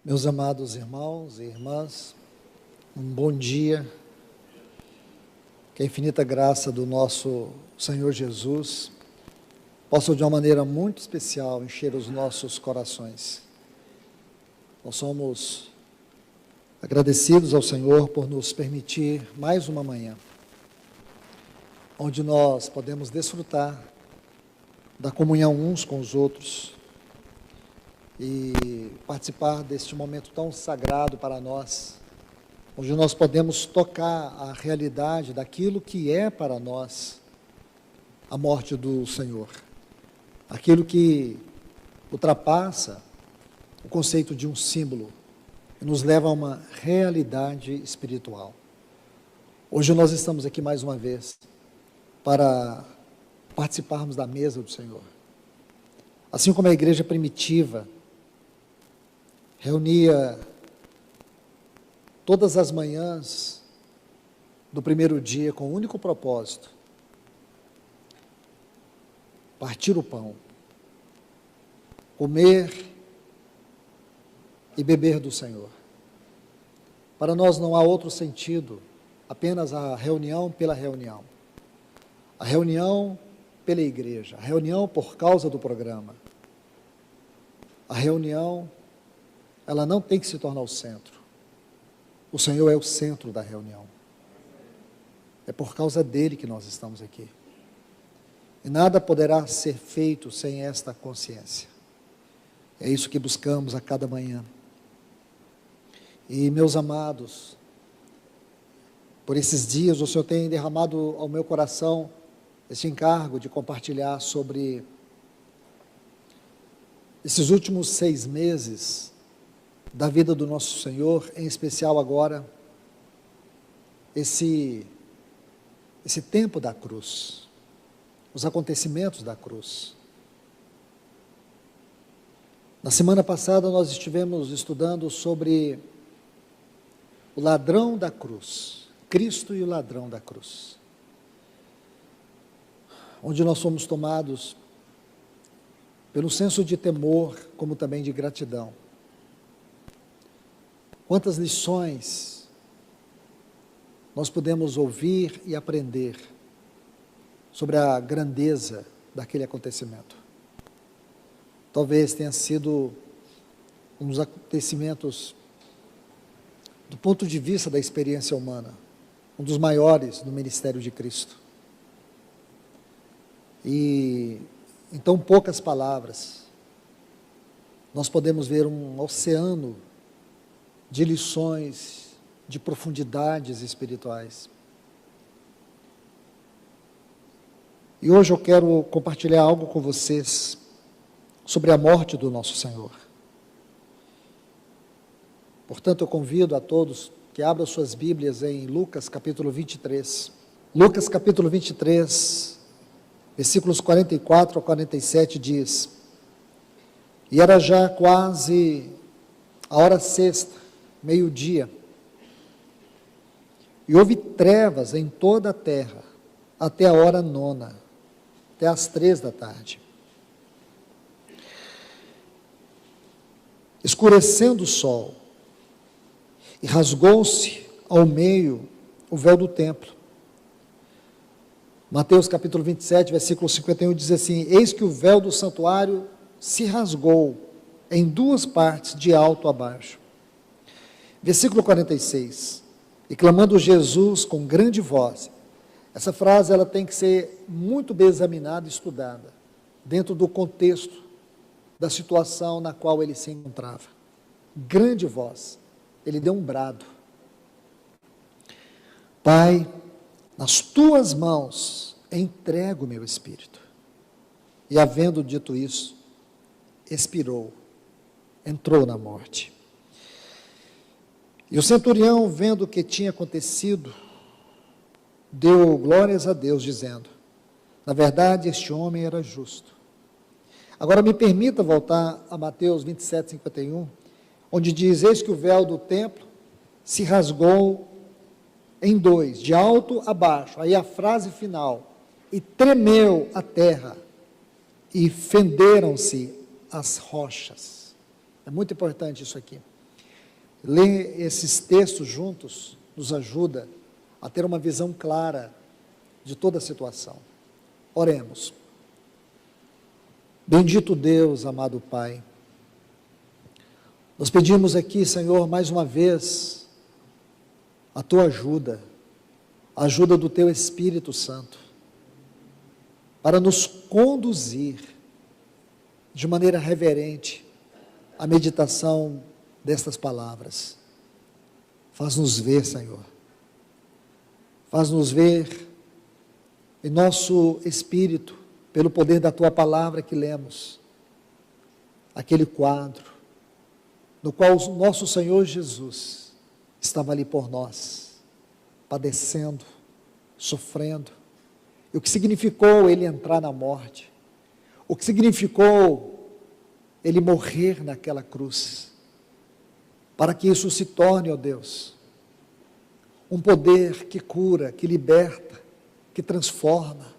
Meus amados irmãos e irmãs, um bom dia, que a infinita graça do nosso Senhor Jesus possa de uma maneira muito especial encher os nossos corações. Nós somos agradecidos ao Senhor por nos permitir mais uma manhã, onde nós podemos desfrutar da comunhão uns com os outros, e participar deste momento tão sagrado para nós, onde nós podemos tocar a realidade daquilo que é para nós a morte do Senhor, aquilo que ultrapassa o conceito de um símbolo e nos leva a uma realidade espiritual. Hoje nós estamos aqui mais uma vez para participarmos da mesa do Senhor. Assim como a igreja primitiva reunia todas as manhãs do primeiro dia com o único propósito: partir o pão, comer e beber do Senhor. Para nós não há outro sentido, apenas a reunião pela reunião, a reunião pela igreja, a reunião por causa do programa. A reunião, ela não tem que se tornar o centro. O Senhor é o centro da reunião. É por causa dele que nós estamos aqui. E nada poderá ser feito sem esta consciência. É isso que buscamos a cada manhã. E, meus amados, por esses dias o Senhor tem derramado ao meu coração esse encargo de compartilhar sobre esses últimos 6 meses da vida do nosso Senhor, em especial agora, esse tempo da cruz, os acontecimentos da cruz. Na semana passada nós estivemos estudando sobre o ladrão da cruz, Cristo e o ladrão da cruz, onde nós fomos tomados pelo senso de temor, como também de gratidão. Quantas lições nós podemos ouvir e aprender sobre a grandeza daquele acontecimento. Talvez tenha sido um dos acontecimentos, do ponto de vista da experiência humana, um dos maiores no ministério de Cristo. E, em tão poucas palavras, nós podemos ver um oceano de lições, de profundidades espirituais. E hoje eu quero compartilhar algo com vocês sobre a morte do nosso Senhor. Portanto, eu convido a todos que abram suas Bíblias em Lucas capítulo 23. Lucas capítulo 23, versículos 44 a 47 diz: E era já quase a hora sexta, meio-dia, e houve trevas em toda a terra, até a hora nona, até as 3 da tarde. Escurecendo o sol, e rasgou-se ao meio o véu do templo. Mateus capítulo 27, versículo 51 diz assim: Eis que o véu do santuário se rasgou em 2 partes, de alto a baixo. Versículo 46, e clamando Jesus com grande voz. Essa frase ela tem que ser muito bem examinada e estudada, dentro do contexto da situação na qual ele se encontrava. Grande voz, ele deu um brado: Pai, nas tuas mãos entrego o meu espírito. E havendo dito isso, expirou, entrou na morte. E o centurião, vendo o que tinha acontecido, deu glórias a Deus, dizendo: na verdade, este homem era justo. Agora me permita voltar a Mateus 27, 51, onde diz: Eis que o véu do templo se rasgou em 2, de alto a baixo. Aí a frase final: e tremeu a terra, e fenderam-se as rochas. É muito importante isso aqui. ler esses textos juntos nos ajuda a ter uma visão clara de toda a situação. Oremos. Bendito Deus, amado Pai, nós pedimos aqui, Senhor, mais uma vez, a Tua ajuda, a ajuda do Teu Espírito Santo, para nos conduzir de maneira reverente à meditação destas palavras. Faz-nos ver, Senhor, faz-nos ver em nosso espírito, pelo poder da Tua palavra que lemos, aquele quadro, no qual o nosso Senhor Jesus estava ali por nós, padecendo, sofrendo, e o que significou Ele entrar na morte, o que significou Ele morrer naquela cruz, para que isso se torne, ó Deus, um poder que cura, que liberta, que transforma,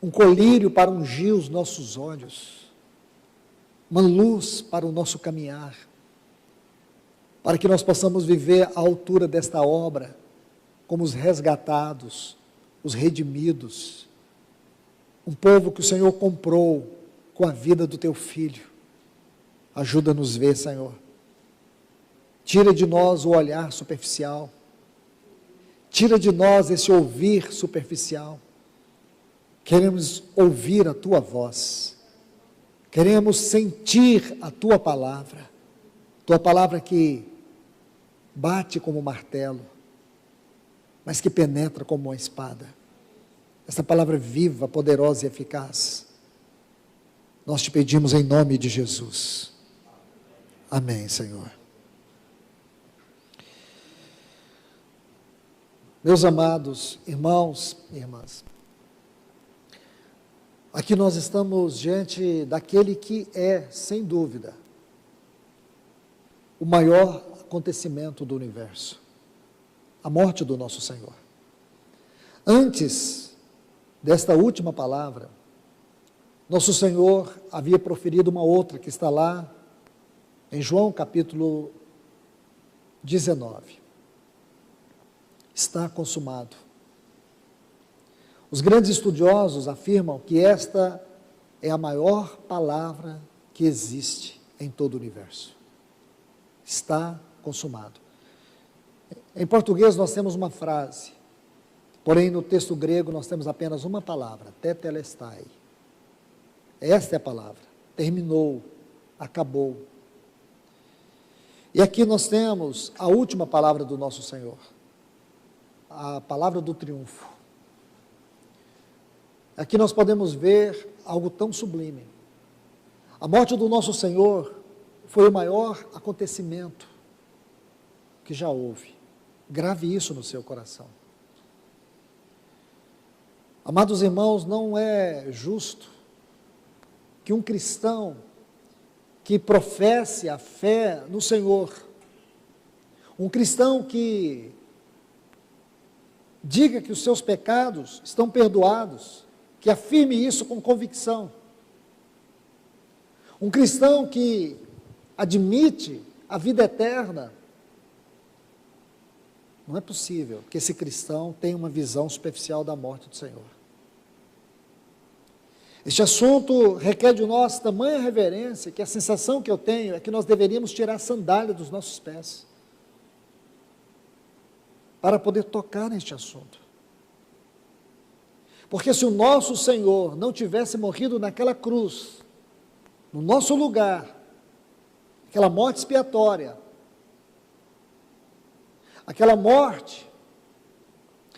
um colírio para ungir os nossos olhos, uma luz para o nosso caminhar, para que nós possamos viver à altura desta obra, como os resgatados, os redimidos, um povo que o Senhor comprou com a vida do Teu Filho. Ajuda-nos a ver, Senhor. Tira de nós o olhar superficial, tira de nós esse ouvir superficial. Queremos ouvir a Tua voz, queremos sentir a Tua palavra que bate como martelo, mas que penetra como uma espada. Essa palavra viva, poderosa e eficaz. Nós Te pedimos em nome de Jesus. Amém, Senhor. Meus amados irmãos e irmãs, aqui nós estamos diante daquele que é, sem dúvida, o maior acontecimento do universo, a morte do nosso Senhor. Antes desta última palavra, nosso Senhor havia proferido uma outra que está lá em João capítulo 19. Está consumado. Os grandes estudiosos afirmam que esta é a maior palavra que existe em todo o universo. Está consumado. Em português nós temos uma frase, porém no texto grego nós temos apenas uma palavra, tetelestai. Esta é a palavra, terminou, acabou. E aqui nós temos a última palavra do nosso Senhor, a palavra do triunfo. Aqui nós podemos ver algo tão sublime. A morte do nosso Senhor foi o maior acontecimento que já houve. Grave isso no seu coração. Amados irmãos, não é justo que um cristão que professe a fé no Senhor, um cristão que diga que os seus pecados estão perdoados, que afirme isso com convicção, um cristão que admite a vida eterna, não é possível que esse cristão tenha uma visão superficial da morte do Senhor. Este assunto requer de nós tamanha reverência, que a sensação que eu tenho é que nós deveríamos tirar a sandália dos nossos pés, para poder tocar neste assunto. Porque se o nosso Senhor não tivesse morrido naquela cruz, no nosso lugar, aquela morte expiatória, aquela morte,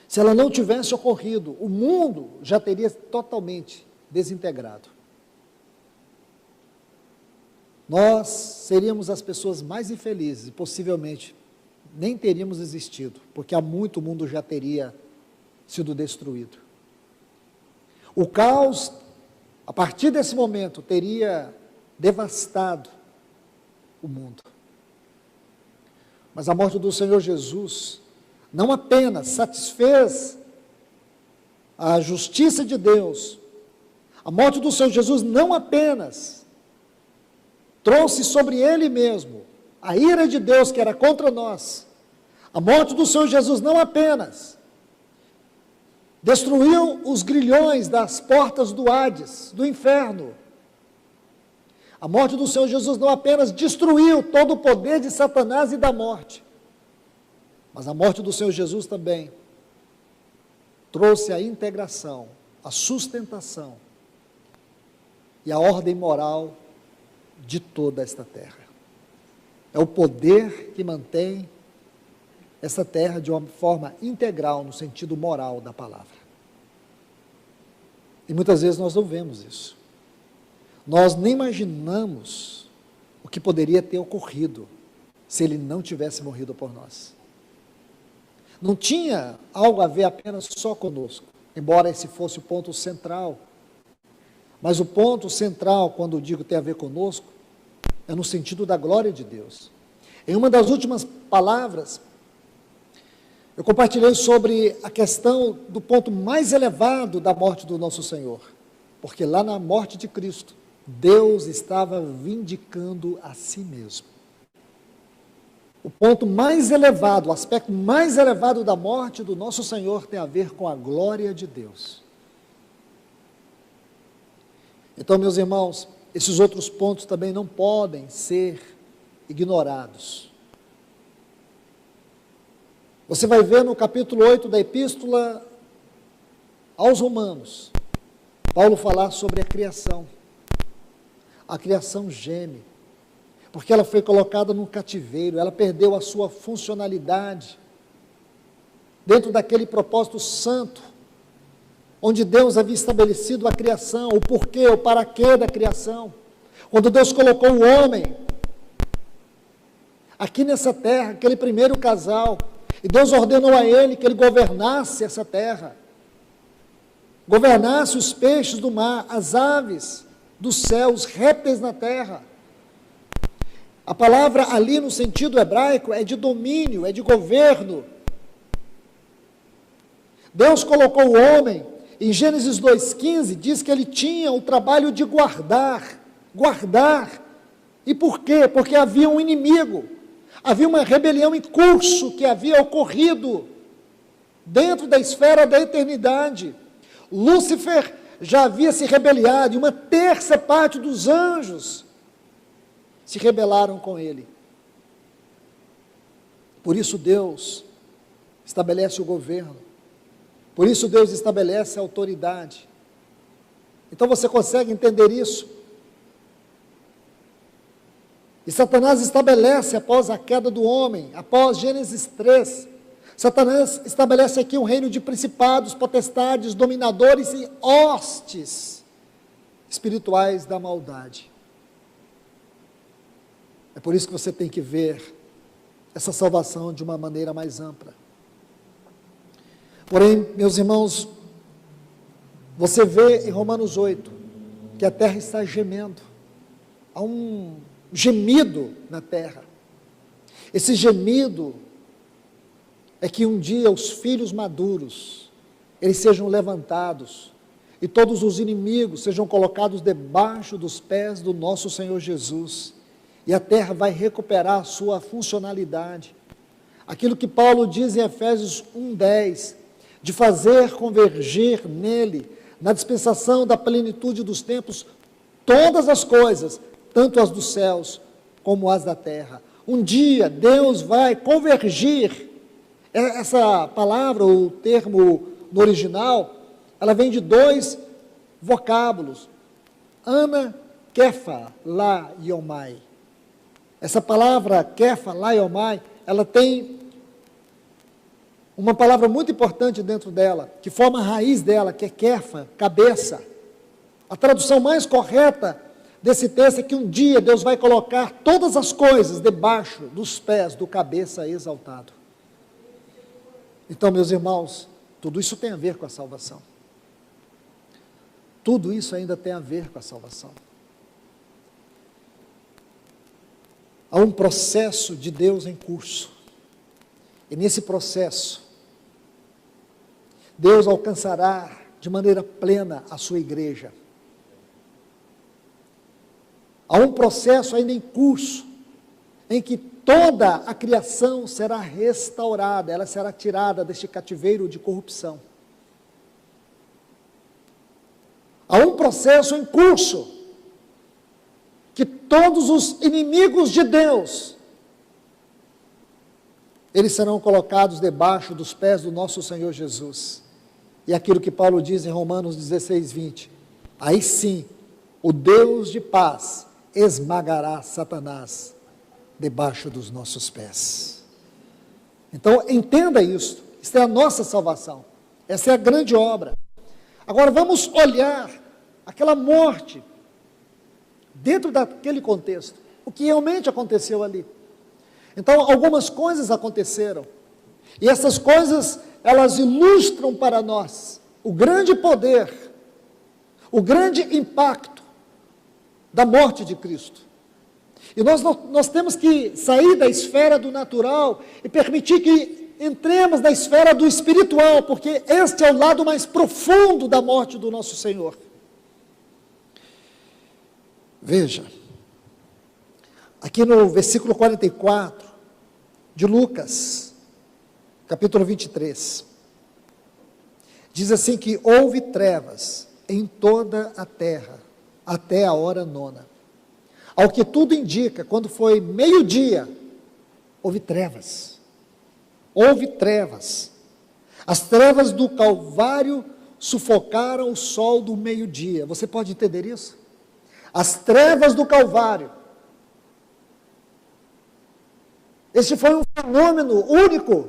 se ela não tivesse ocorrido, o mundo já teria totalmente desintegrado. Nós seríamos as pessoas mais infelizes e possivelmente nem teríamos existido, porque há muito o mundo já teria sido destruído. O caos, a partir desse momento, teria devastado o mundo. Mas a morte do Senhor Jesus não apenas satisfez a justiça de Deus, a morte do Senhor Jesus não apenas trouxe sobre Ele mesmo a ira de Deus que era contra nós, a morte do Senhor Jesus não apenas destruiu os grilhões das portas do Hades, do inferno. A morte do Senhor Jesus não apenas destruiu todo o poder de Satanás e da morte, mas a morte do Senhor Jesus também trouxe a integração, a sustentação e a ordem moral de toda esta terra. É o poder que mantém essa terra de uma forma integral, no sentido moral da palavra. E muitas vezes nós não vemos isso. Nós nem imaginamos o que poderia ter ocorrido se ele não tivesse morrido por nós. Não tinha algo a ver apenas só conosco, embora esse fosse o ponto central. Mas o ponto central, quando eu digo tem a ver conosco, é no sentido da glória de Deus. Em uma das últimas palavras, eu compartilhei sobre a questão do ponto mais elevado da morte do nosso Senhor, porque lá na morte de Cristo, Deus estava vindicando a si mesmo. O ponto mais elevado, o aspecto mais elevado da morte do nosso Senhor tem a ver com a glória de Deus. Então, meus irmãos, esses outros pontos também não podem ser ignorados. Você vai ver no capítulo 8 da Epístola aos Romanos, Paulo falar sobre a criação. A criação geme, porque ela foi colocada num cativeiro, ela perdeu a sua funcionalidade, dentro daquele propósito santo, onde Deus havia estabelecido a criação, o porquê, o para quê da criação. Quando Deus colocou o homem aqui nessa terra, aquele primeiro casal, e Deus ordenou a ele que ele governasse essa terra, governasse os peixes do mar, as aves do céu, os répteis na terra. A palavra ali no sentido hebraico é de domínio, é de governo. Deus colocou o homem, em Gênesis 2,15, diz que ele tinha o trabalho de guardar. E por quê? Porque havia um inimigo, havia uma rebelião em curso que havia ocorrido dentro da esfera da eternidade. Lúcifer já havia se rebeliado, e uma terça parte dos anjos se rebelaram com ele. Por isso Deus estabelece o governo, por isso Deus estabelece a autoridade. Então você consegue entender isso? E Satanás estabelece, após a queda do homem, após Gênesis 3, Satanás estabelece aqui um reino de principados, potestades, dominadores e hostes espirituais da maldade. É por isso que você tem que ver essa salvação de uma maneira mais ampla. Porém, meus irmãos, você vê em Romanos 8, que a terra está gemendo. Há um gemido na terra. Esse gemido é que um dia os filhos maduros, eles sejam levantados, e todos os inimigos sejam colocados debaixo dos pés do nosso Senhor Jesus, e a terra vai recuperar a sua funcionalidade. Aquilo que Paulo diz em Efésios 1:10, de fazer convergir nele, na dispensação da plenitude dos tempos, todas as coisas, tanto as dos céus como as da terra. Um dia Deus vai convergir. Essa palavra, o termo no original, ela vem de dois vocábulos, ana, kefa, lá, iomai. Essa palavra kefa, lá, iomai, ela tem uma palavra muito importante dentro dela, que forma a raiz dela, que é kefa, cabeça. A tradução mais correta desse texto é que um dia Deus vai colocar todas as coisas debaixo dos pés do cabeça exaltado. Então, meus irmãos, tudo isso tem a ver com a salvação. Tudo isso ainda tem a ver com a salvação. Há um processo de Deus em curso. E nesse processo, Deus alcançará de maneira plena a sua igreja. Há um processo ainda em curso, em que toda a criação será restaurada, ela será tirada deste cativeiro de corrupção. Há um processo em curso, que todos os inimigos de Deus, eles serão colocados debaixo dos pés do nosso Senhor Jesus. E aquilo que Paulo diz em Romanos 16, 20, aí sim, o Deus de paz esmagará Satanás debaixo dos nossos pés. Então, entenda isso, isso é a nossa salvação, essa é a grande obra. Agora vamos olhar aquela morte, dentro daquele contexto, o que realmente aconteceu ali. Então, algumas coisas aconteceram, e essas coisas, elas ilustram para nós o grande poder, o grande impacto da morte de Cristo. E nós temos que sair da esfera do natural e permitir que entremos na esfera do espiritual, porque este é o lado mais profundo da morte do nosso Senhor. Veja, aqui no versículo 44 de Lucas, capítulo 23, diz assim que houve trevas em toda a terra, até a hora nona. Ao que tudo indica, quando foi meio-dia, houve trevas. Houve trevas. As trevas do Calvário sufocaram o sol do meio-dia. Você pode entender isso? As trevas do Calvário. Esse foi um fenômeno único.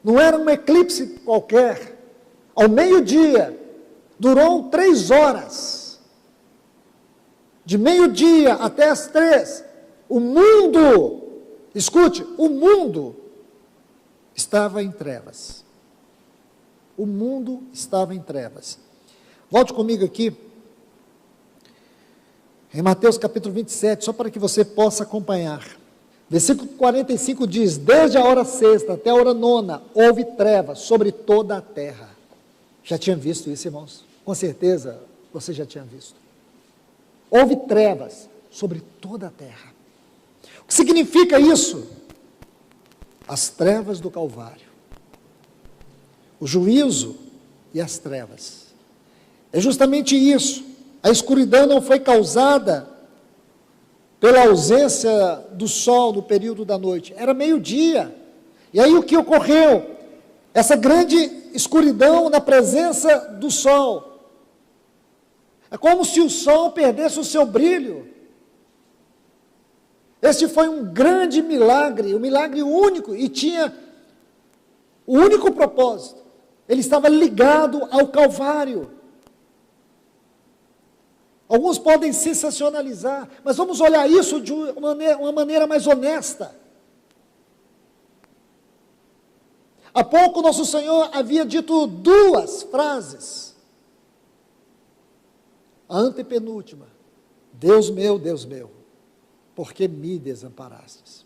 Não era um eclipse qualquer. Ao meio-dia, durou 3 horas. De meio-dia até as 3, o mundo, escute, o mundo estava em trevas. O mundo estava em trevas. Volte comigo aqui, em Mateus capítulo 27, só para que você possa acompanhar. Versículo 45 diz, desde a hora sexta até a hora nona, houve trevas sobre toda a terra. Já tinha visto isso, irmãos? Com certeza, você já tinha visto. Houve trevas sobre toda a terra. O que significa isso? As trevas do Calvário. O juízo e as trevas. É justamente isso. A escuridão não foi causada pela ausência do sol no período da noite. Era meio-dia. E aí o que ocorreu? Essa grande escuridão na presença do sol. É como se o sol perdesse o seu brilho. Este foi um grande milagre, um milagre único, e tinha o único propósito. Ele estava ligado ao Calvário. Alguns podem sensacionalizar, mas vamos olhar isso de uma maneira mais honesta. Há pouco nosso Senhor havia dito 2 frases. A antepenúltima, Deus meu, por que me desamparastes?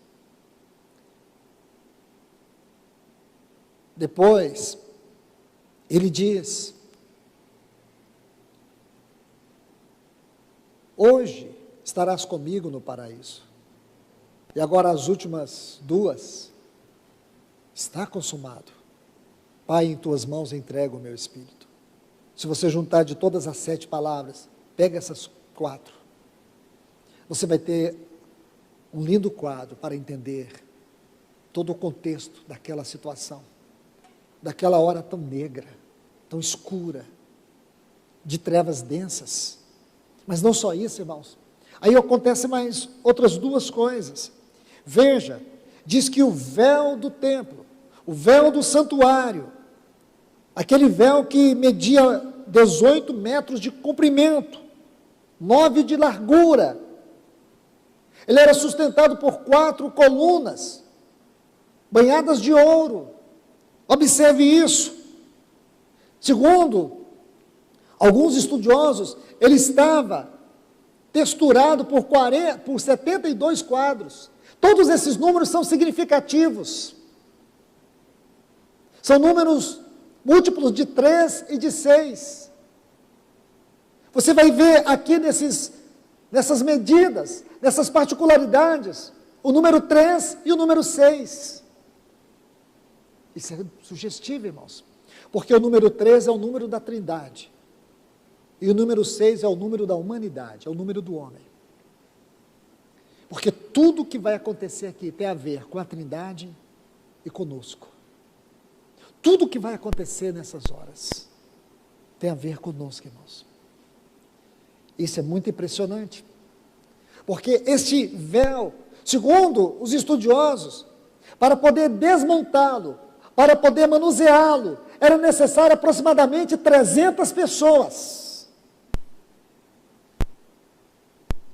Depois, ele diz, hoje estarás comigo no paraíso. E agora as últimas 2, está consumado. Pai, em tuas mãos entrego o meu espírito. Se você juntar de todas as 7 palavras, pega essas 4, você vai ter um lindo quadro para entender todo o contexto daquela situação, daquela hora tão negra, tão escura, de trevas densas. Mas não só isso, irmãos. Aí acontecem mais outras 2 coisas. Veja, diz que o véu do templo, o véu do santuário, aquele véu que media 18 metros de comprimento, 9 de largura, ele era sustentado por 4 colunas, banhadas de ouro. Observe isso. Segundo alguns estudiosos, ele estava texturado por 72 quadros. Todos esses números são significativos. São números múltiplos de 3 e de 6. Você vai ver aqui nessas medidas, nessas particularidades, o número 3 e o número 6. Isso é sugestivo, irmãos, porque o número 3 é o número da Trindade, e o número 6 é o número da humanidade, é o número do homem. Porque tudo que vai acontecer aqui tem a ver com a Trindade e conosco. Tudo que vai acontecer nessas horas tem a ver conosco, irmãos. Isso é muito impressionante, porque este véu, segundo os estudiosos, para poder desmontá-lo, para poder manuseá-lo, era necessário aproximadamente 300 pessoas,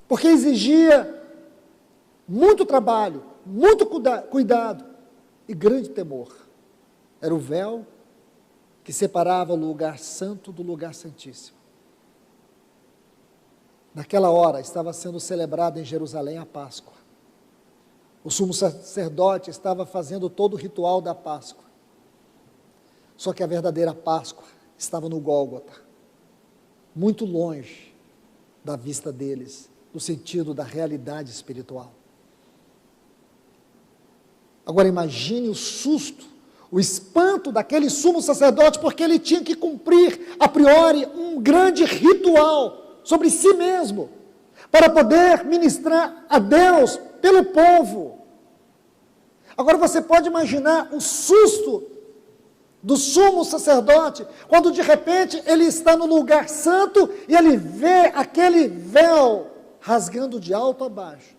porque exigia muito trabalho, muito cuidado e grande temor. Era o véu que separava o lugar santo do lugar santíssimo. Naquela hora estava sendo celebrada em Jerusalém a Páscoa. O sumo sacerdote estava fazendo todo o ritual da Páscoa. Só que a verdadeira Páscoa estava no Gólgota, muito longe da vista deles, no sentido da realidade espiritual. Agora imagine o susto, o espanto daquele sumo sacerdote, porque ele tinha que cumprir, a priori, um grande ritual sobre si mesmo, para poder ministrar a Deus pelo povo. Agora você pode imaginar o susto do sumo sacerdote, quando de repente ele está no lugar santo e ele vê aquele véu rasgando de alto a baixo.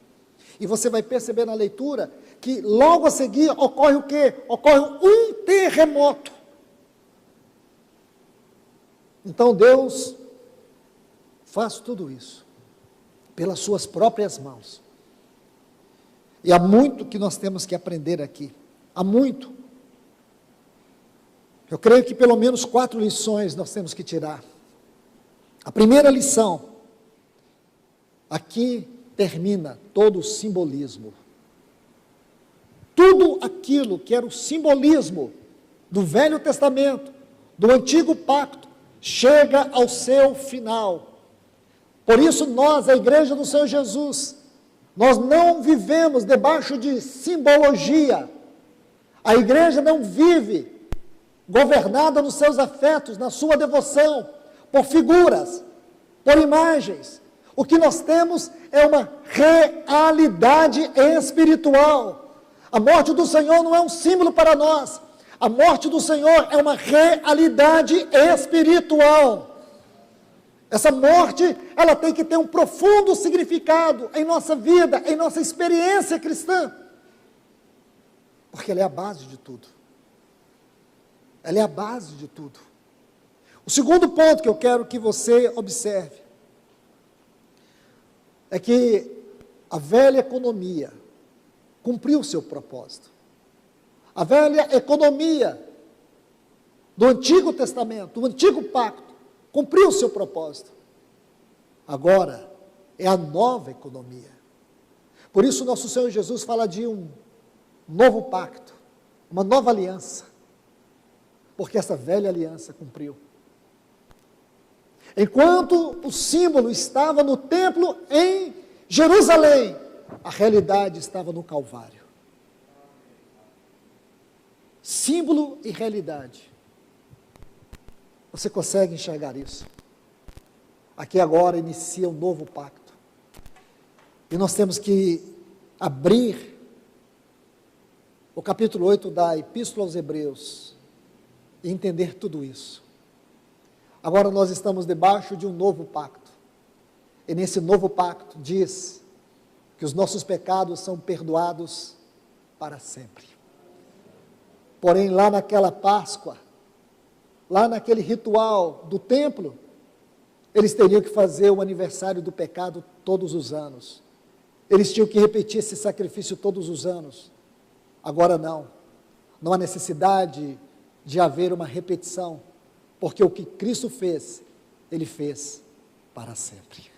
E você vai perceber na leitura que logo a seguir ocorre o quê? Ocorre um terremoto. Então Deus faz tudo isso pelas suas próprias mãos. E há muito que nós temos que aprender aqui. Há muito. Eu creio que pelo menos 4 lições nós temos que tirar. A primeira lição, aqui termina todo o simbolismo. Tudo aquilo que era o simbolismo do Velho Testamento, do Antigo Pacto, chega ao seu final. Por isso nós, a Igreja do Senhor Jesus, nós não vivemos debaixo de simbologia. A igreja não vive governada nos seus afetos, na sua devoção, por figuras, por imagens. O que nós temos é uma realidade espiritual. A morte do Senhor não é um símbolo para nós. A morte do Senhor é uma realidade espiritual. Essa morte, ela tem que ter um profundo significado em nossa vida, em nossa experiência cristã. Porque ela é a base de tudo. Ela é a base de tudo. O segundo ponto que eu quero que você observe é que a velha economia cumpriu o seu propósito. A velha economia do Antigo Testamento, do Antigo Pacto, cumpriu o seu propósito. Agora é a nova economia. Por isso nosso Senhor Jesus fala de um novo pacto, uma nova aliança, porque essa velha aliança cumpriu. Enquanto o símbolo estava no templo em Jerusalém, a realidade estava no Calvário. Símbolo e realidade. Você consegue enxergar isso? Aqui agora inicia um novo pacto. E nós temos que abrir o capítulo 8 da Epístola aos Hebreus e entender tudo isso. Agora nós estamos debaixo de um novo pacto. E nesse novo pacto diz que os nossos pecados são perdoados para sempre. Porém, lá naquela Páscoa, lá naquele ritual do templo, eles teriam que fazer o aniversário do pecado todos os anos. Eles tinham que repetir esse sacrifício todos os anos. Agora não. Não há necessidade de haver uma repetição, porque o que Cristo fez, Ele fez para sempre.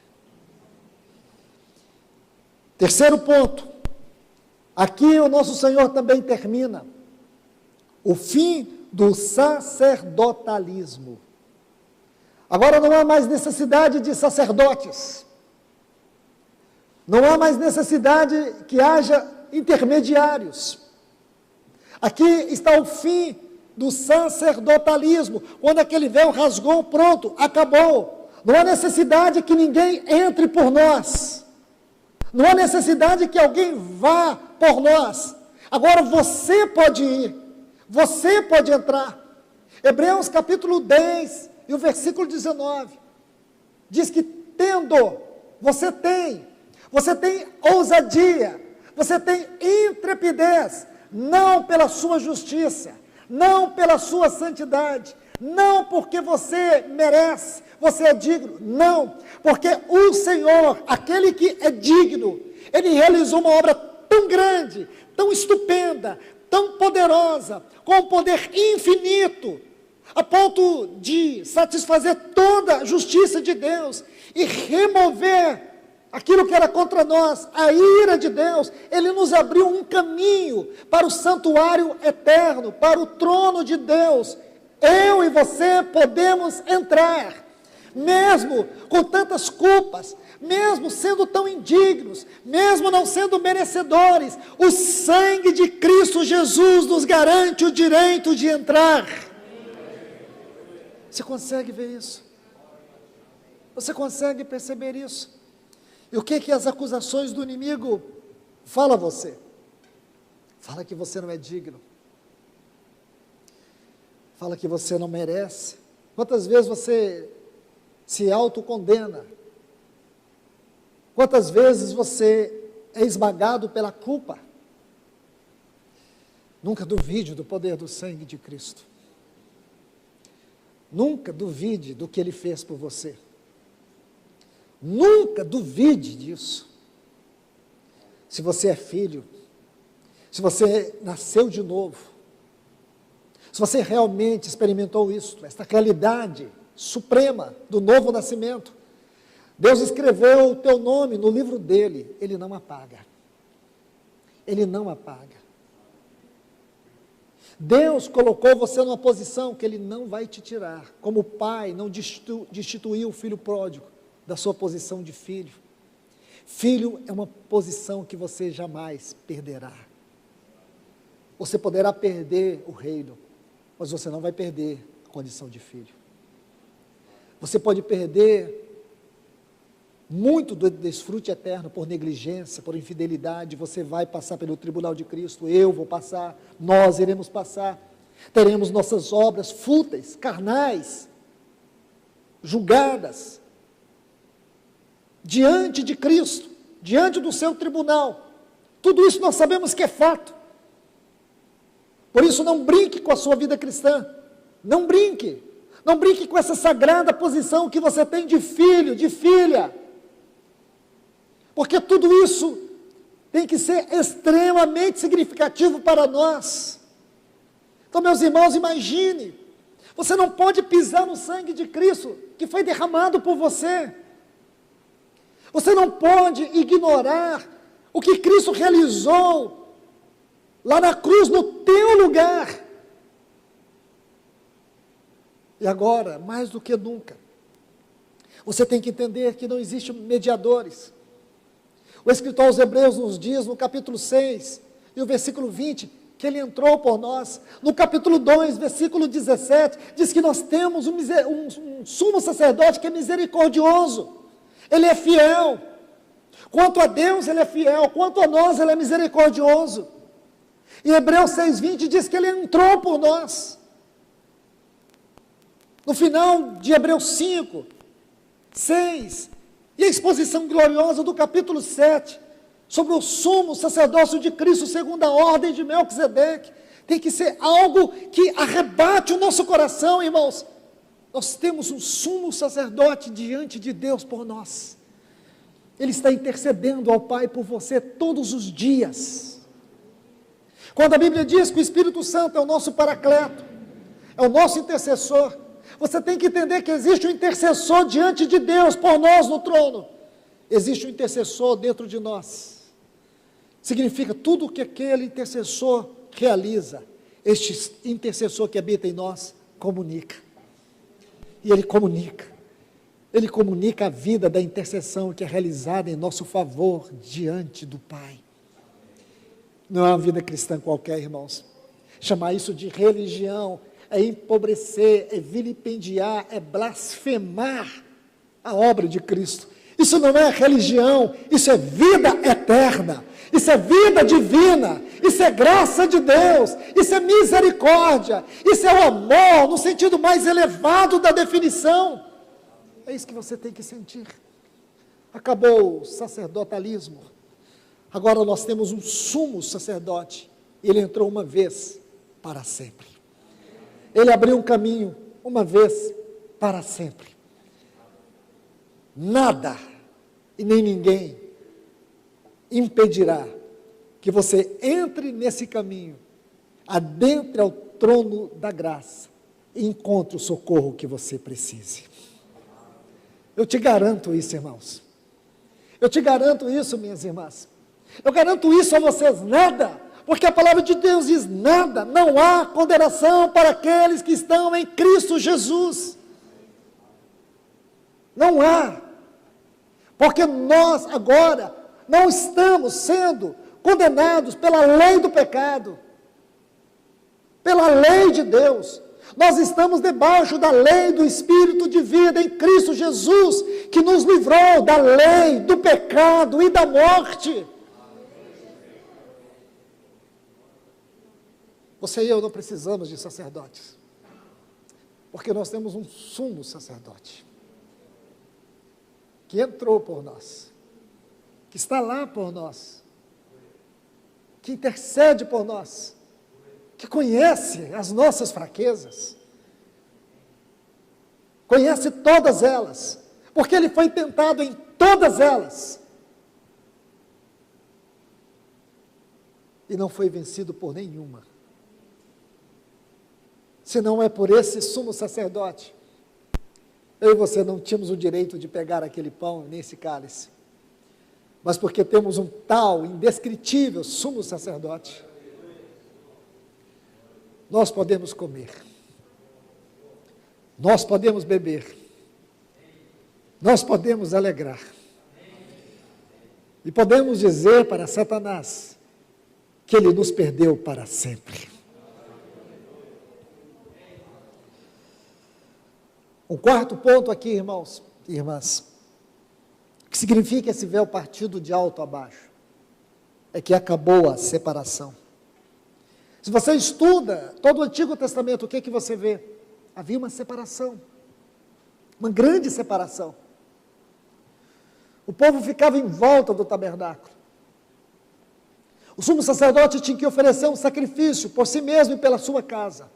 Terceiro ponto. Aqui o nosso Senhor também termina. O fim do sacerdotalismo. Agora não há mais necessidade de sacerdotes. Não há mais necessidade que haja intermediários. Aqui está o fim do sacerdotalismo, quando aquele véu rasgou, pronto, acabou. Não há necessidade que ninguém entre por nós. Não há necessidade que alguém vá por nós. Agora você pode ir, você pode entrar. Hebreus capítulo 10 e o versículo 19, diz que você tem ousadia, você tem intrepidez, não pela sua justiça, não pela sua santidade, não porque você merece, você é digno, não, porque o Senhor, aquele que é digno, Ele realizou uma obra tão grande, tão estupenda, tão poderosa, com um poder infinito, a ponto de satisfazer toda a justiça de Deus e remover aquilo que era contra nós, a ira de Deus. Ele nos abriu um caminho para o santuário eterno, para o trono de Deus. Eu e você podemos entrar, mesmo com tantas culpas, mesmo sendo tão indignos, mesmo não sendo merecedores. O sangue de Cristo Jesus nos garante o direito de entrar. Você consegue ver isso? Você consegue perceber isso? E o que as acusações do inimigo falam a você? Fala que você não é digno. Fala que você não merece. Quantas vezes você se autocondena? Quantas vezes você é esmagado pela culpa? Nunca duvide do poder do sangue de Cristo. Nunca duvide do que Ele fez por você. Nunca duvide disso. Se você é filho, se você nasceu de novo, se você realmente experimentou isso, esta realidade suprema do novo nascimento, Deus escreveu o teu nome no livro dele, Ele não apaga. Ele não apaga. Deus colocou você numa posição que Ele não vai te tirar, como o pai não destituiu o filho pródigo da sua posição de filho. Filho é uma posição que você jamais perderá. Você poderá perder o reino, mas você não vai perder a condição de filho. Você pode perder muito do desfrute eterno por negligência, por infidelidade. Você vai passar pelo tribunal de Cristo, eu vou passar, nós iremos passar. Teremos nossas obras fúteis, carnais, julgadas diante de Cristo, diante do seu tribunal. Tudo isso nós sabemos que é fato. Por isso não brinque com a sua vida cristã, não brinque com essa sagrada posição que você tem de filho, de filha, porque tudo isso tem que ser extremamente significativo para nós. Então, meus irmãos, imagine, você não pode pisar no sangue de Cristo, que foi derramado por você. Você não pode ignorar o que Cristo realizou lá na cruz, no teu lugar. E agora, mais do que nunca, você tem que entender que não existem mediadores. O escritor aos Hebreus nos diz, no capítulo 6, e o versículo 20, que Ele entrou por nós. No capítulo 2, versículo 17, diz que nós temos um sumo sacerdote que é misericordioso. Ele é fiel. Quanto a Deus, Ele é fiel. Quanto a nós, Ele é misericordioso. E Hebreus 6,20 diz que Ele entrou por nós. No final de Hebreus 5, 6, e a exposição gloriosa do capítulo 7, sobre o sumo sacerdócio de Cristo, segundo a ordem de Melquisedeque, tem que ser algo que arrebate o nosso coração, irmãos. Nós temos um sumo sacerdote diante de Deus por nós. Ele está intercedendo ao Pai por você todos os dias. Quando a Bíblia diz que o Espírito Santo é o nosso paracleto, é o nosso intercessor, você tem que entender que existe um intercessor diante de Deus por nós no trono. Existe um intercessor dentro de nós. Significa tudo o que aquele intercessor realiza, este intercessor que habita em nós comunica. E Ele comunica a vida da intercessão que é realizada em nosso favor diante do Pai. Não é uma vida cristã qualquer, irmãos. Chamar isso de religião é empobrecer, é vilipendiar, é blasfemar a obra de Cristo. Isso não é religião, isso é vida eterna, isso é vida divina, isso é graça de Deus, isso é misericórdia, isso é o amor no sentido mais elevado da definição. É isso que você tem que sentir. Acabou o sacerdotalismo, agora nós temos um sumo sacerdote, ele entrou uma vez para sempre. Ele abriu um caminho uma vez para sempre. Nada e nem ninguém impedirá que você entre nesse caminho, adentre ao trono da graça e encontre o socorro que você precise. Eu te garanto isso, irmãos. Eu te garanto isso, minhas irmãs. Eu garanto isso a vocês, nada, porque a palavra de Deus diz nada, não há condenação para aqueles que estão em Cristo Jesus. Não há. Porque nós agora não estamos sendo condenados pela lei do pecado, pela lei de Deus. Nós estamos debaixo da lei do Espírito de vida em Cristo Jesus, que nos livrou da lei, do pecado e da morte. Você e eu não precisamos de sacerdotes, porque nós temos um sumo sacerdote, que entrou por nós, que está lá por nós, que intercede por nós, que conhece as nossas fraquezas, conhece todas elas, porque Ele foi tentado em todas elas, e não foi vencido por nenhuma. Se não é por esse sumo sacerdote, eu e você não tínhamos o direito de pegar aquele pão nem esse cálice, mas porque temos um tal indescritível sumo sacerdote, nós podemos comer, nós podemos beber, nós podemos alegrar, e podemos dizer para Satanás que ele nos perdeu para sempre. Um quarto ponto aqui, irmãos e irmãs, que significa esse véu partido de alto a baixo, é que acabou a separação. Se você estuda todo o Antigo Testamento, o que que você vê? Havia uma separação, uma grande separação. O povo ficava em volta do tabernáculo. O sumo sacerdote tinha que oferecer um sacrifício por si mesmo e pela sua casa.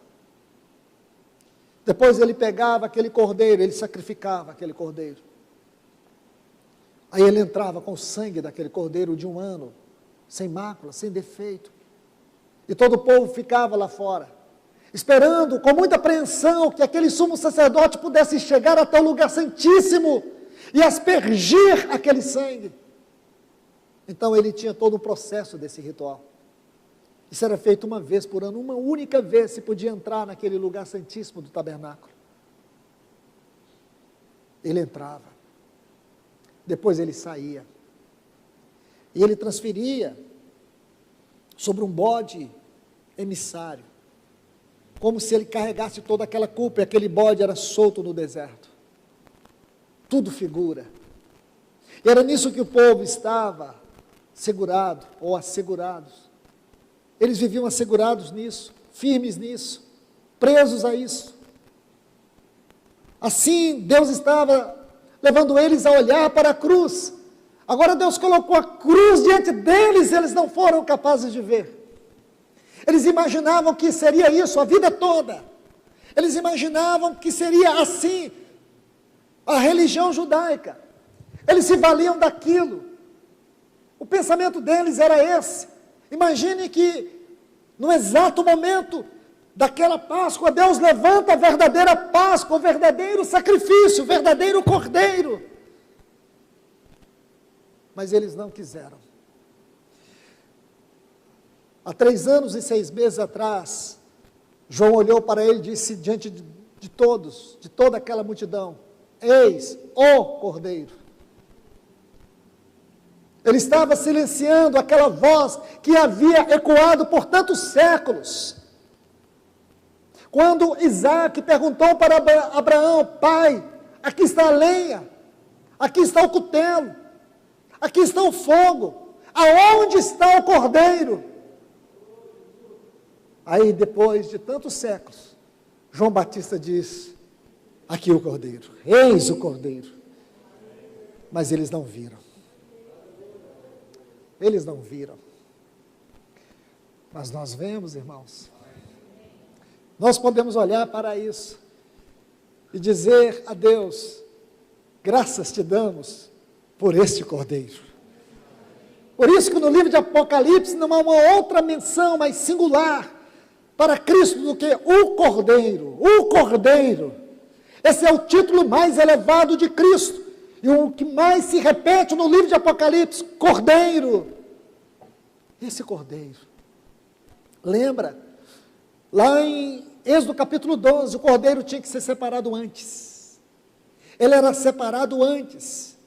Depois ele pegava aquele cordeiro, ele sacrificava aquele cordeiro. Aí ele entrava com o sangue daquele cordeiro de 1 ano, sem mácula, sem defeito. E todo o povo ficava lá fora, esperando com muita apreensão que aquele sumo sacerdote pudesse chegar até o lugar santíssimo e aspergir aquele sangue. Então ele tinha todo o processo desse ritual. Isso era feito uma vez por ano, uma única vez se podia entrar naquele lugar santíssimo do tabernáculo. Ele entrava, depois ele saía, e ele transferia sobre um bode emissário, como se ele carregasse toda aquela culpa, e aquele bode era solto no deserto. Tudo figura. E era nisso que o povo estava segurado, ou assegurados. Eles viviam assegurados nisso, firmes nisso, presos a isso. Assim, Deus estava levando eles a olhar para a cruz. Agora Deus colocou a cruz diante deles e eles não foram capazes de ver. Eles imaginavam que seria isso a vida toda. Eles imaginavam que seria assim a religião judaica. Eles se valiam daquilo. O pensamento deles era esse. Imagine que no exato momento daquela Páscoa, Deus levanta a verdadeira Páscoa, o verdadeiro sacrifício, o verdadeiro cordeiro. Mas eles não quiseram. Há 3 anos e 6 meses atrás, João olhou para ele e disse diante de todos, de toda aquela multidão: eis o Cordeiro. Ele estava silenciando aquela voz que havia ecoado por tantos séculos. Quando Isaac perguntou para Abraão: pai, aqui está a lenha, aqui está o cutelo, aqui está o fogo, aonde está o cordeiro? Aí, depois de tantos séculos, João Batista diz: aqui o cordeiro, eis o cordeiro. Mas eles não viram. Eles não viram. Mas nós vemos, irmãos. Nós podemos olhar para isso e dizer a Deus: graças te damos por este cordeiro. Por isso que no livro de Apocalipse não há uma outra menção mais singular para Cristo do que o cordeiro. O cordeiro. Esse é o título mais elevado de Cristo. E o que mais se repete no livro de Apocalipse: cordeiro. Esse cordeiro. Lembra? Lá em Êxodo capítulo 12, o cordeiro tinha que ser separado antes. Ele era separado antes.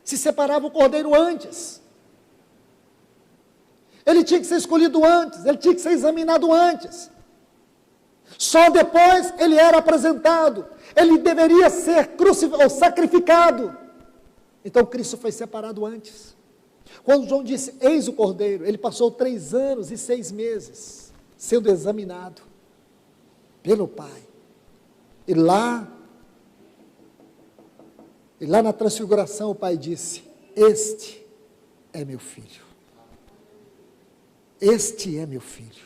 Se separava o cordeiro antes. Ele tinha que ser escolhido antes, ele tinha que ser examinado antes. Só depois ele era apresentado. Ele deveria ser ou sacrificado. Então Cristo foi separado antes. Quando João disse: eis o cordeiro, ele passou 3 anos e 6 meses sendo examinado pelo Pai. E lá na transfiguração o Pai disse: este é meu filho. Este é meu filho.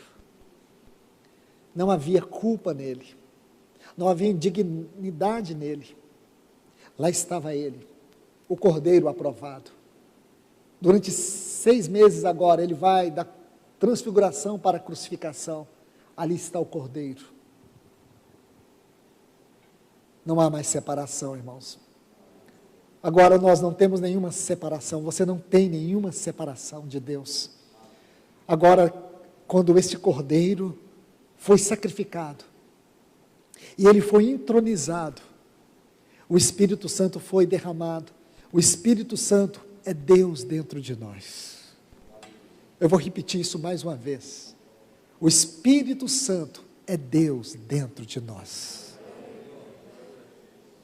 Não havia culpa nele. Não havia indignidade nele. Lá estava ele, o cordeiro aprovado. Durante 6 meses agora, ele vai da transfiguração para a crucificação. Ali está o cordeiro. Não há mais separação, irmãos. Agora nós não temos nenhuma separação. Você não tem nenhuma separação de Deus. Agora, quando este cordeiro foi sacrificado, e ele foi entronizado, o Espírito Santo foi derramado. O Espírito Santo é Deus dentro de nós. Eu vou repetir isso mais uma vez. O Espírito Santo é Deus dentro de nós.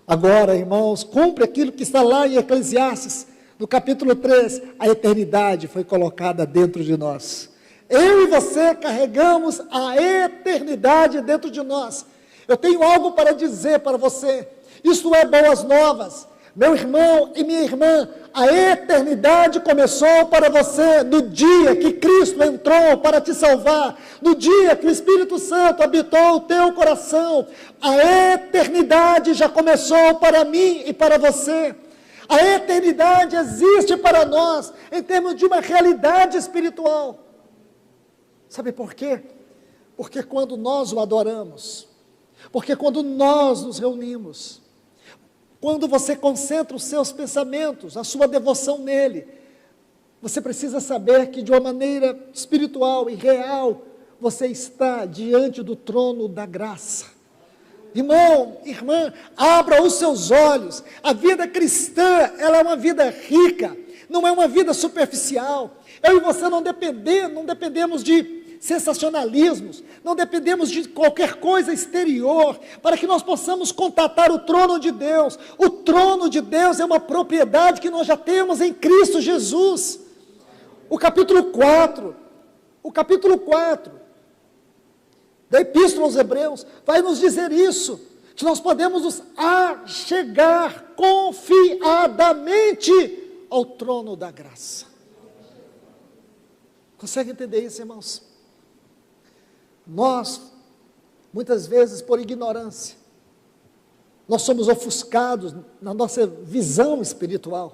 Agora, irmãos, cumpre aquilo que está lá em Eclesiastes, no capítulo 3, a eternidade foi colocada dentro de nós. Eu e você carregamos a eternidade dentro de nós. Eu tenho algo para dizer para você. Isso é boas novas. Meu irmão e minha irmã, a eternidade começou para você no dia que Cristo entrou para te salvar, no dia que o Espírito Santo habitou o teu coração. A eternidade já começou para mim e para você. A eternidade existe para nós em termos de uma realidade espiritual. Sabe por quê? Porque quando nós o adoramos, porque quando nós nos reunimos, quando você concentra os seus pensamentos, a sua devoção nele, você precisa saber que de uma maneira espiritual e real, você está diante do trono da graça. Irmão, irmã, abra os seus olhos. A vida cristã, ela é uma vida rica, não é uma vida superficial. Eu e você não dependemos de sensacionalismos, não dependemos de qualquer coisa exterior, para que nós possamos contatar o trono de Deus. O trono de Deus é uma propriedade que nós já temos em Cristo Jesus. O capítulo 4 da Epístola aos Hebreus vai nos dizer isso, que nós podemos nos achegar confiadamente ao trono da graça. Consegue entender isso, irmãos? Nós, muitas vezes por ignorância, nós somos ofuscados na nossa visão espiritual.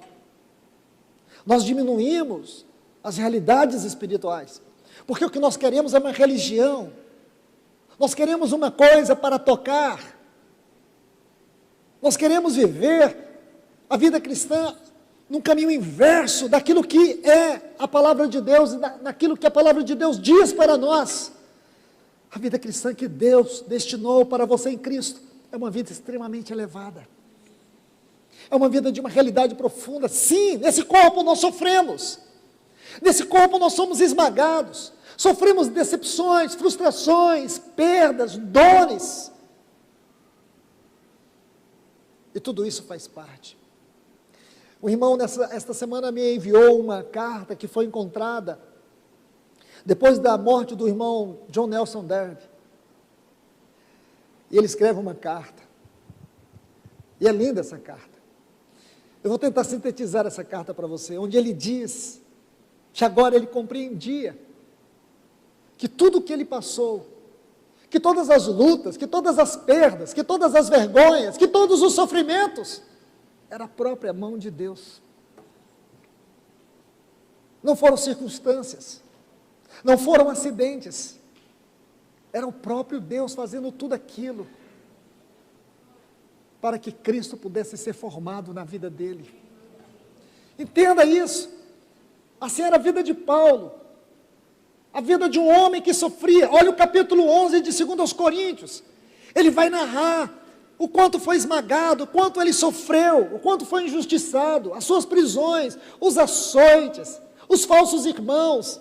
Nós diminuímos as realidades espirituais, porque o que nós queremos é uma religião. Nós queremos uma coisa para tocar. Nós queremos viver a vida cristã num caminho inverso daquilo que é a palavra de Deus e daquilo que a palavra de Deus diz para nós. A vida cristã que Deus destinou para você em Cristo é uma vida extremamente elevada. É uma vida de uma realidade profunda. Sim, nesse corpo nós sofremos. Nesse corpo nós somos esmagados, sofremos decepções, frustrações, perdas, dores. E tudo isso faz parte. O irmão, esta semana, me enviou uma carta que foi encontrada depois da morte do irmão John Nelson Darby. E ele escreve uma carta. E é linda essa carta. Eu vou tentar sintetizar essa carta para você, onde ele diz que agora ele compreendia que tudo o que ele passou, que todas as lutas, que todas as perdas, que todas as vergonhas, que todos os sofrimentos, era a própria mão de Deus. Não foram circunstâncias, não foram acidentes, era o próprio Deus fazendo tudo aquilo, para que Cristo pudesse ser formado na vida dele. Entenda isso. Assim era a vida de Paulo, a vida de um homem que sofria. Olha o capítulo 11 de 2 Coríntios, ele vai narrar o quanto foi esmagado, o quanto ele sofreu, o quanto foi injustiçado, as suas prisões, os açoites, os falsos irmãos,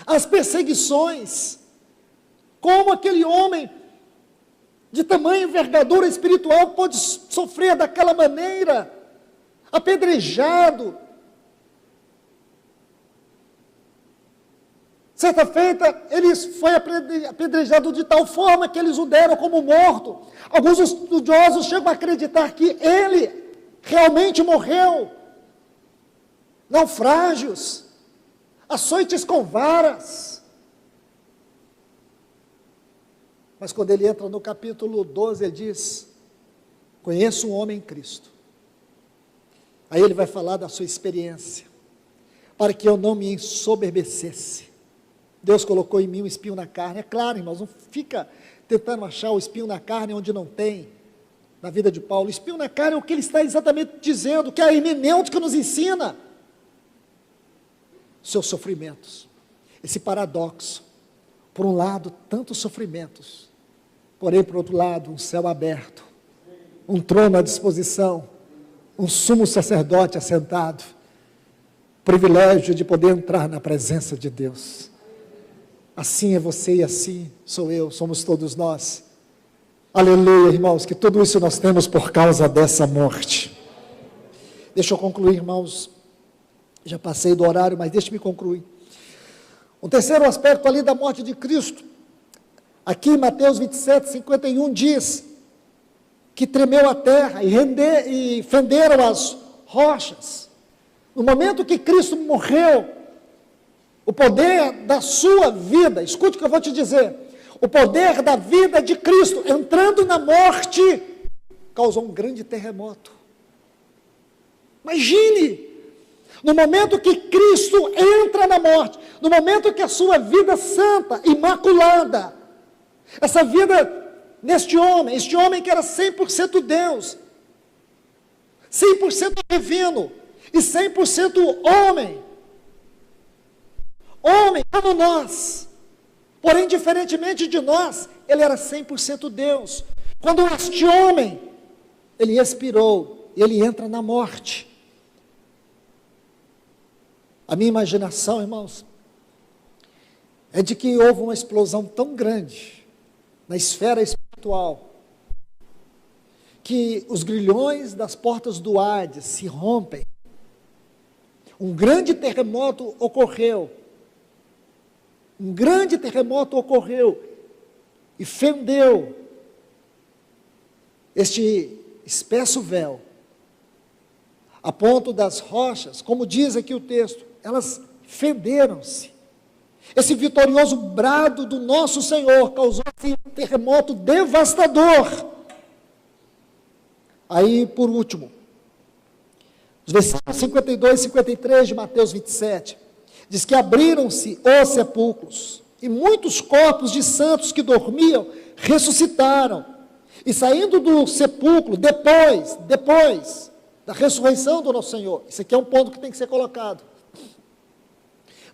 as perseguições, como aquele homem de tamanha envergadura espiritual pode sofrer daquela maneira, apedrejado. Certa feita, ele foi apedrejado de tal forma que eles o deram como morto. Alguns estudiosos chegam a acreditar que ele realmente morreu. Naufrágios, açoites com varas. Mas quando ele entra no capítulo 12, ele diz: conheço um homem em Cristo. Aí ele vai falar da sua experiência, para que eu não me ensoberbecesse. Deus colocou em mim um espinho na carne. É claro, irmãos, não fica tentando achar o espinho na carne onde não tem, na vida de Paulo. O espinho na carne é o que ele está exatamente dizendo, que a hermenêutica nos ensina. Seus sofrimentos, esse paradoxo. Por um lado, tantos sofrimentos, porém, por outro lado, um céu aberto, um trono à disposição, um sumo sacerdote assentado, privilégio de poder entrar na presença de Deus. Assim é você e assim sou eu, somos todos nós. Aleluia, irmãos, que tudo isso nós temos por causa dessa morte. Deixa eu concluir, irmãos, já passei do horário, mas deixe-me concluir. Um terceiro aspecto ali da morte de Cristo, aqui em Mateus 27, 51, diz que tremeu a terra e fenderam as rochas. No momento que Cristo morreu, o poder da sua vida, escute o que eu vou te dizer, o poder da vida de Cristo entrando na morte, causou um grande terremoto. Imagine, no momento que Cristo entra na morte, no momento que a sua vida santa, imaculada, essa vida neste homem, este homem que era 100% Deus, 100% divino e 100% homem como nós, porém diferentemente de nós, ele era 100% Deus. Quando este homem, ele expirou, ele entra na morte. A minha imaginação, irmãos, é de que houve uma explosão tão grande na esfera espiritual, que os grilhões das portas do Hades se rompem. Um grande terremoto ocorreu e fendeu este espesso véu, a ponto das rochas, como diz aqui o texto, elas fenderam-se. Esse vitorioso brado do nosso Senhor causou um terremoto devastador. Aí, por último, os versículos 52 e 53 de Mateus 27, diz que abriram-se os sepulcros, e muitos corpos de santos que dormiam ressuscitaram, e saindo do sepulcro, depois da ressurreição do nosso Senhor, isso aqui é um ponto que tem que ser colocado,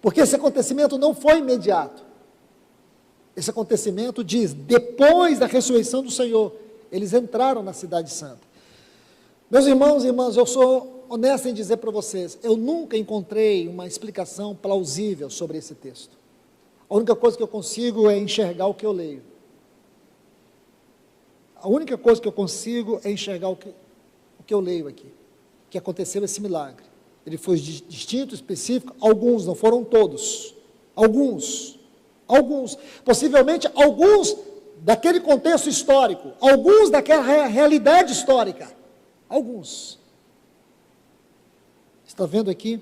porque esse acontecimento não foi imediato, esse acontecimento diz, depois da ressurreição do Senhor, eles entraram na cidade santa. Meus irmãos e irmãs, eu sou honesto em dizer para vocês, eu nunca encontrei uma explicação plausível sobre esse texto. A única coisa que eu consigo é enxergar o que eu leio. A única coisa que eu consigo é enxergar o que eu leio aqui. Que aconteceu esse milagre. Ele foi distinto, específico, alguns, não foram todos. Alguns. Possivelmente alguns daquele contexto histórico. Alguns daquela realidade histórica. Alguns. Está vendo aqui?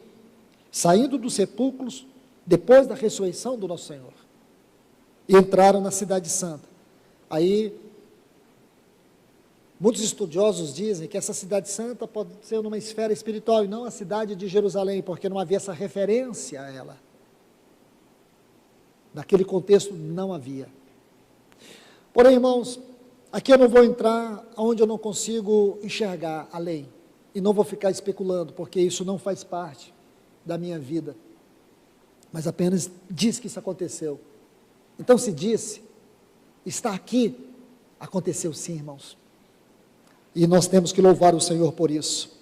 Saindo dos sepulcros, depois da ressurreição do nosso Senhor. E entraram na cidade santa. Aí, muitos estudiosos dizem que essa cidade santa pode ser numa esfera espiritual e não a cidade de Jerusalém, porque não havia essa referência a ela. Naquele contexto não havia. Porém, irmãos, aqui eu não vou entrar onde eu não consigo enxergar além. E não vou ficar especulando, porque isso não faz parte da minha vida. Mas apenas diz que isso aconteceu. Então, se disse, está aqui, aconteceu sim, irmãos. E nós temos que louvar o Senhor por isso.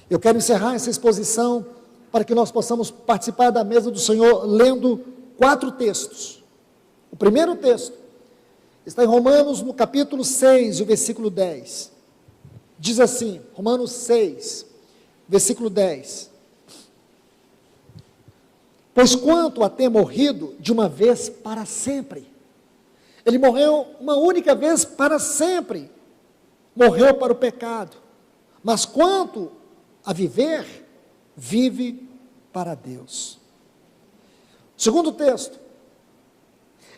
Eu quero encerrar essa exposição para que nós possamos participar da mesa do Senhor lendo 4 textos. O primeiro texto está em Romanos, no capítulo 6, o versículo 10. Diz assim, Romanos 6, versículo 10. Pois quanto a ter morrido de uma vez para sempre. Ele morreu uma única vez para sempre. Morreu para o pecado. Mas quanto a viver, vive para Deus. Segundo texto,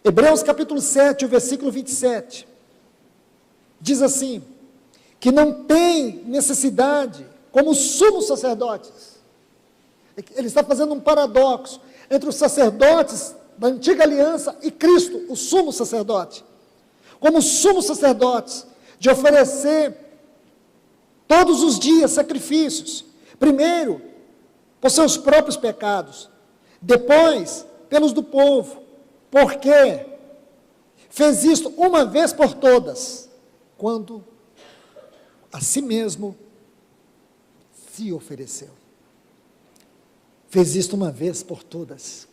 Hebreus capítulo 7, o versículo 27. Diz assim, que não tem necessidade, como os sumos sacerdotes. Ele está fazendo um paradoxo entre os sacerdotes da antiga aliança e Cristo, o sumo sacerdote. Como os sumos sacerdotes, de oferecer todos os dias sacrifícios, primeiro por seus próprios pecados, depois pelos do povo, porque fez isto uma vez por todas, quando a si mesmo se ofereceu. Fez isto uma vez por todas.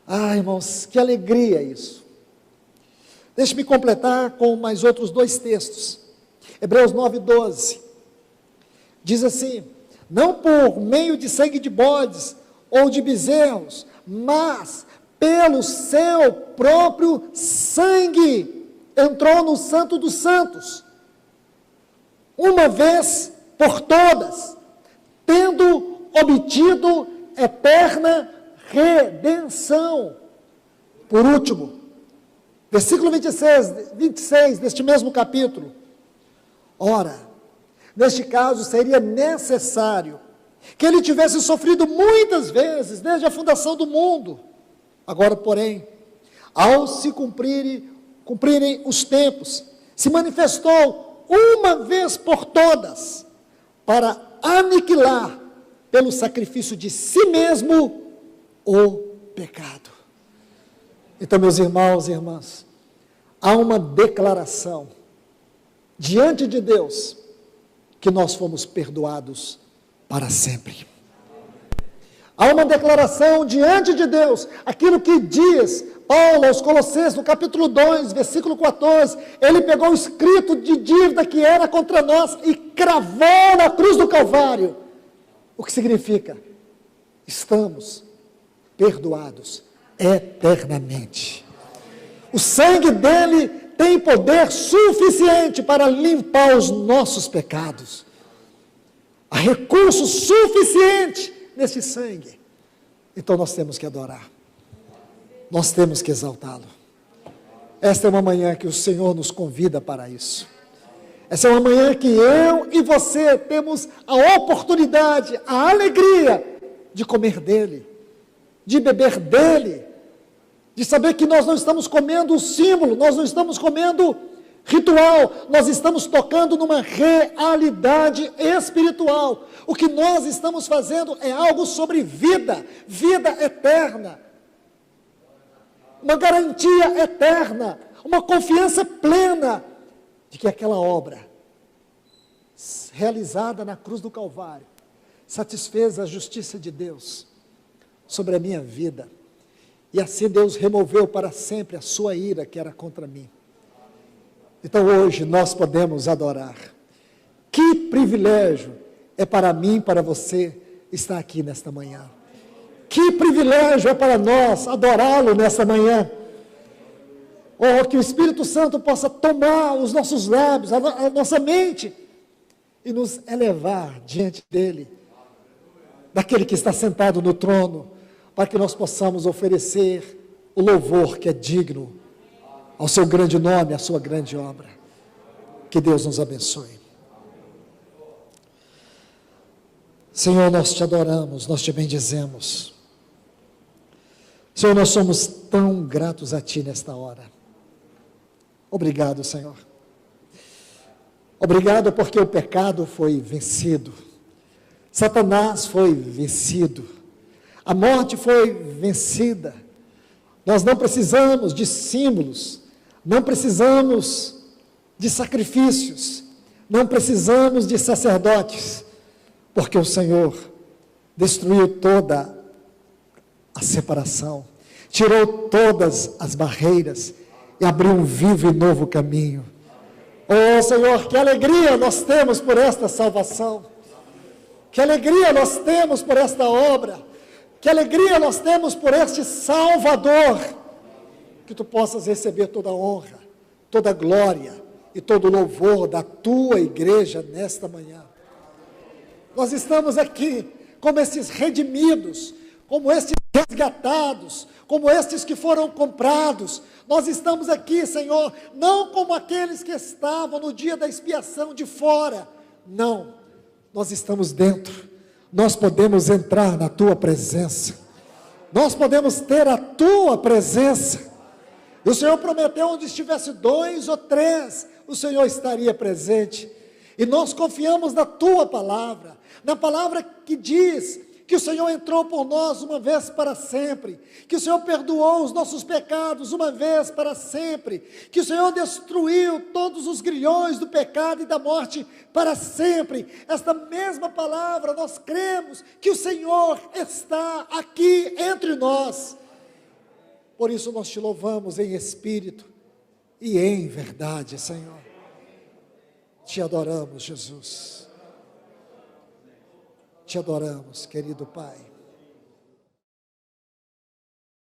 Ah, irmãos, que alegria isso. Deixe-me completar com mais outros 2 textos. Hebreus 9:12. Diz assim, não por meio de sangue de bodes ou de bezerros, mas pelo seu próprio sangue, entrou no Santo dos Santos, uma vez por todas, tendo obtido eterna redenção. Por último, versículo 26 deste mesmo capítulo. Ora, neste caso seria necessário que ele tivesse sofrido muitas vezes, desde a fundação do mundo. Agora, porém, ao se cumprirem os tempos, se manifestou uma vez por todas, para aniquilar, pelo sacrifício de si mesmo, o pecado. Então, meus irmãos e irmãs, há uma declaração diante de Deus, que nós fomos perdoados para sempre. Há uma declaração diante de Deus, aquilo que diz Paulo aos Colossenses, no capítulo 2, versículo 14, ele pegou o escrito de dívida que era contra nós e cravou na cruz do Calvário. O que significa? Estamos perdoados eternamente. O sangue dele tem poder suficiente para limpar os nossos pecados. Há recurso suficiente nesse sangue. Então nós temos que adorar. Nós temos que exaltá-lo. Esta é uma manhã que o Senhor nos convida para isso. Essa é uma manhã que eu e você temos a oportunidade, a alegria de comer dele, de beber dele, de saber que nós não estamos comendo o símbolo, nós não estamos comendo ritual, nós estamos tocando numa realidade espiritual. O que nós estamos fazendo é algo sobre vida, vida eterna, uma garantia eterna, uma confiança plena de que aquela obra realizada na cruz do Calvário satisfez a justiça de Deus sobre a minha vida. E assim Deus removeu para sempre a sua ira que era contra mim. Então hoje nós podemos adorar. Que privilégio é para mim, para você, estar aqui nesta manhã. Que privilégio é para nós adorá-lo nesta manhã. Oh, que o Espírito Santo possa tomar os nossos lábios, a nossa mente, e nos elevar diante dele, daquele que está sentado no trono, para que nós possamos oferecer o louvor que é digno ao seu grande nome, à sua grande obra. Que Deus nos abençoe. Senhor, nós te adoramos, nós te bendizemos. Senhor, nós somos tão gratos a Ti nesta hora. Obrigado, Senhor. Obrigado porque o pecado foi vencido. Satanás foi vencido. A morte foi vencida. Nós não precisamos de símbolos, não precisamos de sacrifícios, não precisamos de sacerdotes, porque o Senhor destruiu toda a separação, tirou todas as barreiras e abriu um vivo e novo caminho. Oh Senhor, que alegria nós temos por esta salvação, que alegria nós temos por esta obra, que alegria nós temos por este Salvador, que Tu possas receber toda a honra, toda a glória e todo o louvor da Tua igreja nesta manhã. Nós estamos aqui como esses redimidos, como estes resgatados, como estes que foram comprados. Nós estamos aqui, Senhor, não como aqueles que estavam no dia da expiação de fora, não, nós estamos dentro, nós podemos entrar na Tua presença, nós podemos ter a Tua presença, e o Senhor prometeu, onde estivesse 2 ou 3, o Senhor estaria presente, e nós confiamos na Tua palavra, na palavra que diz que o Senhor entrou por nós uma vez para sempre, que o Senhor perdoou os nossos pecados uma vez para sempre, que o Senhor destruiu todos os grilhões do pecado e da morte para sempre. Esta mesma palavra nós cremos que o Senhor está aqui entre nós. Por isso nós te louvamos em espírito e em verdade, Senhor. Te adoramos, Jesus. Te adoramos, querido Pai.